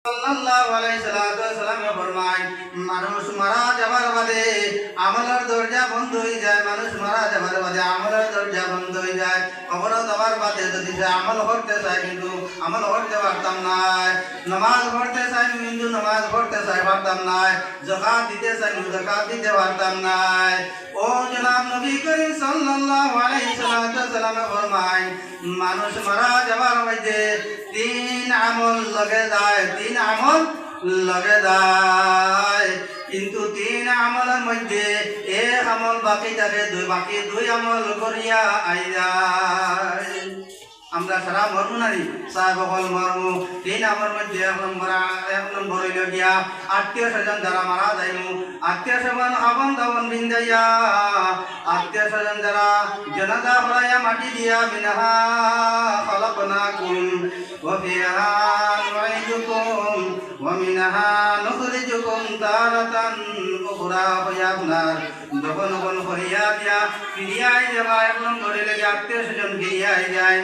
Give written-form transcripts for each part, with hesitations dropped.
সাল্লাল্লাহু আলাইহি সাল্লাম ফরমায় মানুষ মারা যাবার বাদে আমলের দরজা বন্ধ হয়ে যায়। মানুষ মারা যাবার বাদে আমলের দরজা বন্ধ হয়ে যায়। কবর যাবার বাদে যদি সে আমল করতে চায় কিন্তু আমল করতে পারতাম না। নামাজ পড়তে চাই কিন্তু নামাজ পড়তে চাই পারতাম না। যাকাত দিতে চাই যাকাত দিতে পারতাম না। ও জনাব নবী করিম সাল্লাল্লাহু আলাইহি সাল্লাম ফরমায় মানুষ মারা যাবার মধ্যে তিন আমল লগে যায়, তিন আমল লগে যায়, কিন্তু তিন আমলের মধ্যে এক আমল বাকি থাকে, বাকি দুই আমল করিয়া আই যায়। আমরা সারা মরমু নারী সাহেব হল মরমু তিন আমলের মধ্যে এক নম্বর হইল গিয়া আত্মীয় স্বজন যারা মারা যাইমু, আত্মীয় স্বজন আবন দাবন বিন্দাইয়া আত্মীয় স্বজন যারা জনাজা হরাইয়া মাটি দিয়া মিনহা খালাকনাকুম ওয়া ফিহা নুঈদুকুম ওয়া মিনহা নুখরিজুকুম তারাতান উখরা হইয়া আপনার যখন যখন হইয়া দিয়া ফিরিয়াই যাবা। এক নম্বর হইল গিয়া আত্মীয় স্বজন ফিরিয়াই যায়।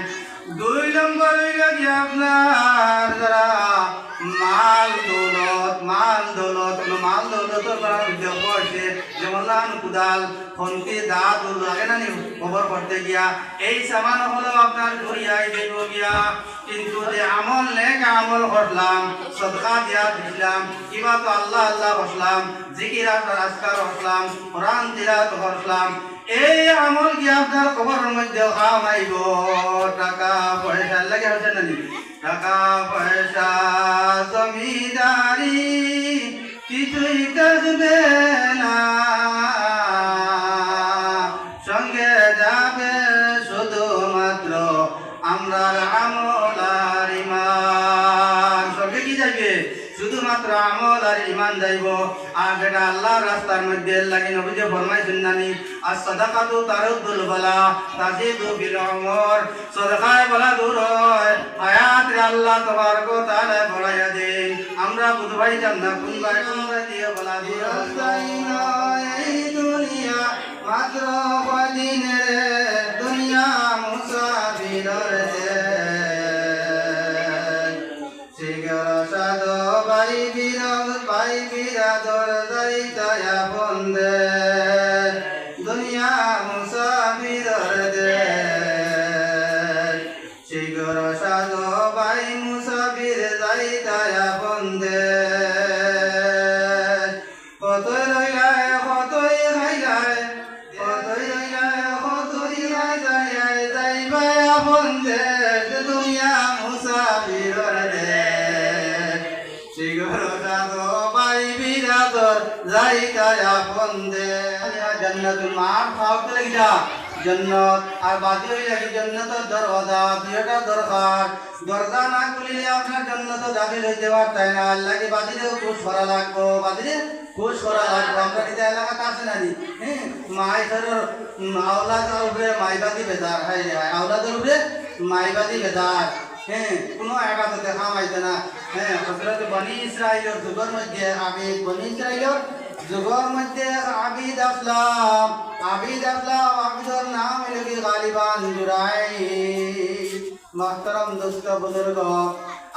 দুই নম্বর হইল গিয়া আপনার যারা মাল দৌলত করছে, যেমন কুদাল ফন্তি দাঁত লাগে না খবর করতে গিয়া এই সামান হলো আপনার ঘুরিয়াই দেব গিয়া। কিন্তু যে আমল নেক আমল করলাম, সদকা দিয়া দিলাম, কিবা তো আল্লাহ আল্লাহ বসলাম, জিকির আজকার করলাম, কোরআন তিলাওয়াত করলাম, এই আমল কি আপনার কবরের মধ্যে কামাইব। টাকা পয়সা লাগে হচ্ছে না, টাকা পয়সা জমিদারি কিছুই থাকবে না, সঙ্গে যাবে শুধুমাত্র আমরার আমল আর ইমান। সঙ্গে কি যাইবে? শুধুমাত্র আমল আর ইমান যাইব। আর যেটা আল্লাহর রাস্তার মধ্যে লাগি নবীজি ফরমাইছেন নানি as-সাদাকাতু তারুদ্দুল বালা তাজিদু বিল উমর। সাদাকায় বালা দূর হয়, হায়াত রে আল্লাহ তাবারক ওয়া তাআলা বাড়াইয়া দেন। আমরা বুঝবাই জান না কোন ভাই দিয়ে বালা দূর এই দুনিয়া মাত্র কদিনের দুনিয়া মুসাফিরের পাই বিরাদর যাইতায়া বন্দে দুনিয়া মুসাফিরের দে শিগর সাধো ভাই মুসাফির যাইতায়া বন্দে। কতই রইলায় কতই খাইলায়, কতই রইলায় কতই খাইলায় যাইবায়া বন্দে দুনিয়া মুসাফিরের দে শিগর সাধো ভাই বিরাদর যাইতায়া বন্দে। জান্নাতুল মার খাওয়াতে লাগিয়া জান্নাত আর বাদি হই লাগি জান্নাতের দরওয়াজা দুইটা দরকার। দরজা না খুলিলে আপনার জান্নাতে দাখিল হইতে পারতাই না। আল্লাহকে বাদিরে খুশ করা লাগবো, বাদিরে খুশ করা লাগবো। আমরা এটা এলাকাতে আছে না মাইসের আওলাদের উপরে মাইবাদি বেদার, হাই হাই আওলাদের উপরে মাইবাদি বেদার। কোনো আবাদতে খামাইতে না। হযরত বনি ইসরাইলের যুগের মধ্যে বনি ইসরাইলের যুগের মধ্যে আবিদ আসলাম, আবিদের নাম হইল কি গালিবান জুরাই। মুহতারাম দোস্ত বুজুর্গ,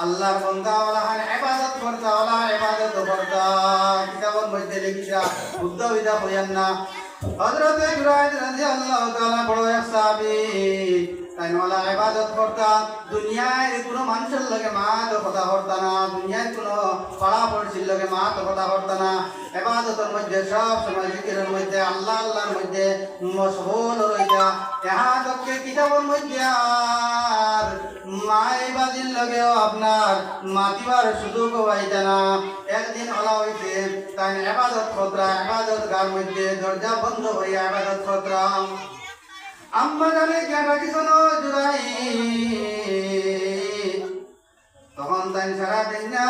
আল্লাহর বান্দাওয়ালা ইবাদত করতা, ইবাদত করতা। কিতাবের মধ্যে লিখিরা বুদ্ধ বিদা হইয়ান না। হযরত ইব্রাহিম রাদিয়াল্লাহু তাআলা বড় এক সাহাবী, তাই ওলা ইবাদত করতা। দুনিয়ায় কোনো মানুষের লগে মা তো কথা করতা না, দুনিয়ায় কোনো পাড়া পড়শির লগে মা তো কথা করতা না। ইবাদতের মধ্যে সব সময় জিকিরের মধ্যে আল্লাহ আল্লাহর মধ্যে মশগুল রইতা। ইহা তককে কিতাবের মধ্যে আর মাইবাদির লগেও আপনার মাতিবার সুযোগ পাইতা না। একদিন ওলা হইতে তাই ইবাদত করতা, ইবাদত গার মধ্যে দরজা বন্ধ হইয়া ইবাদত করতা। আম্মা জানে কেনা কিছু জুড়াই, তখন তাই সারা দিন না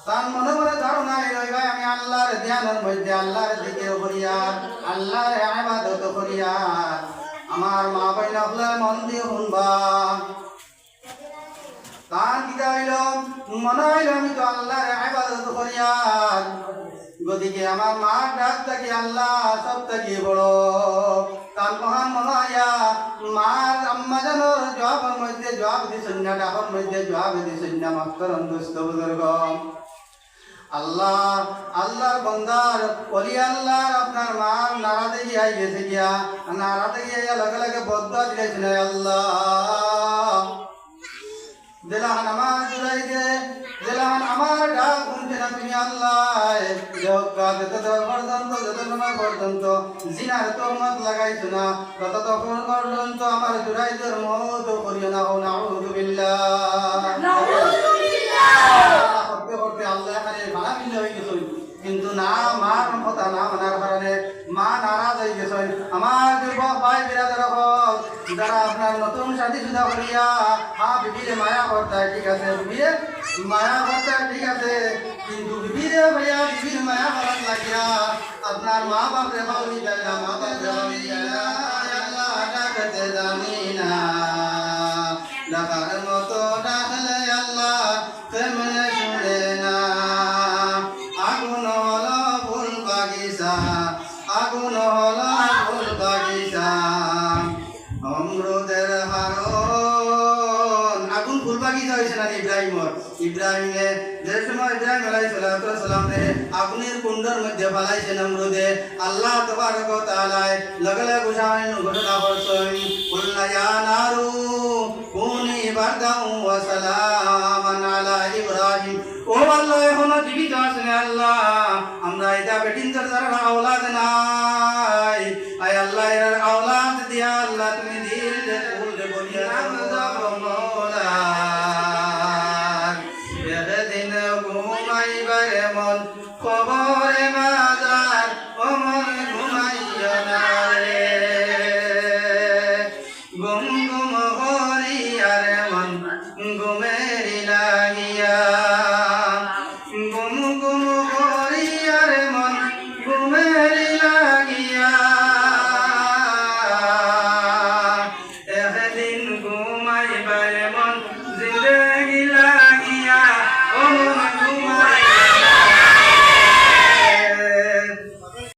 তার মনে মনে ধারণা রইবে আমি আল্লাহর ধ্যানের মধ্যে আল্লাহর দিকে করিয়া আল্লাহর ইবাদত করিয়া। আমার মা বইন আপনার মন দিয়ে শুনবা, তার কিতা হইল মনে হইল আমি তো আল্লাহর ইবাদত করিয়া। গতিকে আমার মা ডাক থাকি আল্লাহ সব থেকে বড়। তার মহান মহায়া মার আম্মা জানোর জবাবের মধ্যে জবাব দিছেন না, ডাকর মধ্যে জবাব দিছেন না। মাফকরন দুস্থ বুজুর্গ, আল্লাহ আল্লাহর বন্দার ওলি আল্লাহর আপনার মা নারাতে গিয়ে গেছে গিয়া, নারাতে গিয়ে লগে লগে বদয়া দিয়েছেন। আল্লাহ দিলাহান আমার জুড়াই দে, দিলাহান আমার ডাক শুনছে না তুমি। আল্লাহ যত পর্যন্ত যত সময় পর্যন্ত জিনার তহমত লাগাইছো না, তত পর্যন্ত আমার জুড়াই দের মত করিও না। ও নাউযু বিল্লাহ, করতে করতে আল্লাহ খালি মানা মিলে হয়ে গেছে, কিন্তু না মার কথা না মানার কারণে মা নারাজ হয়ে গেছে। আমার যুবক ভাই বিরাদের হল যারা আপনার নতুন সাথী সুদা করিয়া বিবিরে মায়া করতে ঠিক আছে, বিবিরে মায়া করতে ঠিক আছে, কিন্তু বিবিরে ভাইয়া বিবির মায়া করার লাগিয়া আপনার মা বাপ রে ভাবি যায় না, মা বাপ রে ভাবি যায় না। আল্লাহ ডাকতে জানি না, ডাকার মতো ডাকলে আল্লাহ কেমনে শুনে না। আগুন হলো ফুল বাগিচা, আগুন হলো ফুল বাগিচা, অমরুদের হারণ। আগুন ফুল বাগিচা হয়েছে না ইব্রাহিমর। ইব্রাহিমে যে সময় ইব্রাহিম আলাইহিস সালাম রে আগুনের কুণ্ডের মধ্যে ফেলাইছেন অমরুদে, আল্লাহ তাবারক ওয়া তাআলা লগে লগে ঘোষণা করছেন, কুল্লা ইয়া নারু কুনি বারদাও ওয়া সালামান আলা ইব্রাহিম। ও আল্লাহ এখনো জীবিত আছেন আল্লাহ, আমরা এটা বেটিনদের যারা আওলাদ নাই, আয় আল্লাহ এর আওলাদ দিয়া আল্লাহ তুমি দিল দে ফুল দে বলিয়া মওলা। দিন ঘুমাইবার মন খবরে মাজার ও